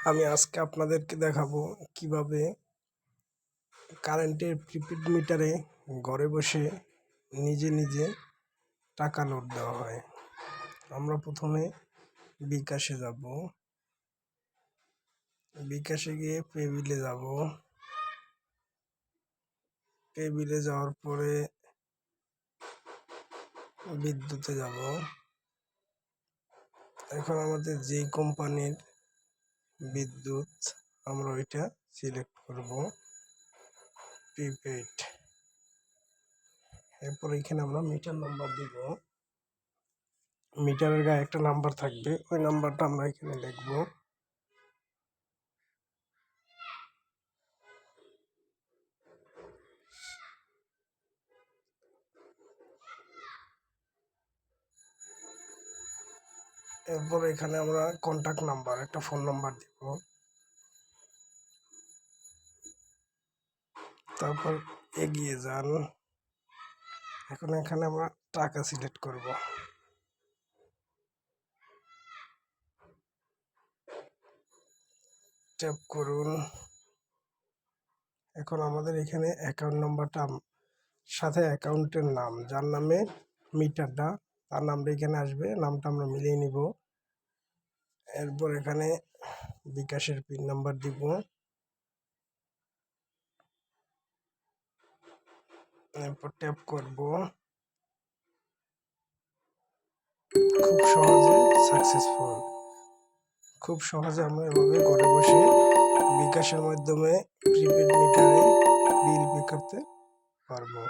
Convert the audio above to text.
আমি আজকে আপনাদেরকে দেখাবো কিভাবে কারেন্টের প্রিপেড মিটারে ঘরে বসে নিজে নিজে টাকা লোড দেওয়া হয়। আমরা প্রথমে বিকাশে যাব, বিকাশে গিয়ে পে বিলে যাব, পে বিলে যাওয়ার পরে বিদ্যুতে যাব। এখন আমাদের যেই কোম্পানির বিদ্যুৎ আমরা ওইটা সিলেক্ট করব, প্রিপেড। এরপর এখানে আমরা মিটার নাম্বার দিব, মিটারের গায়ে একটা নাম্বার থাকবে, ওই নাম্বারটা আমরা এখানে লিখব। এরপর এখানে আমরা কন্ট্যাক্ট নাম্বার, একটা ফোন নাম্বার দিব। তারপর এগিয়ে যান। এখন এখানে আমরা টাকা সিলেক্ট করব। ট্যাপ করুন। এখন আমাদের এখানে অ্যাকাউন্ট নাম্বারটা সাথে অ্যাকাউন্টের নাম, যার নামে মিটারটা, তার নামটা এখানে আসবে, নামটা আমরা মিলিয়ে নিব। এরপর এখানে বিকাশের পিন নাম্বার দিব। এরপর ট্যাপ করব। খুব সহজে সাকসেসফুল। খুব সহজে আমরা এভাবে ঘরে বসে বিকাশের মাধ্যমে প্রিপেড মিটারে বিল পে করতে পারবো।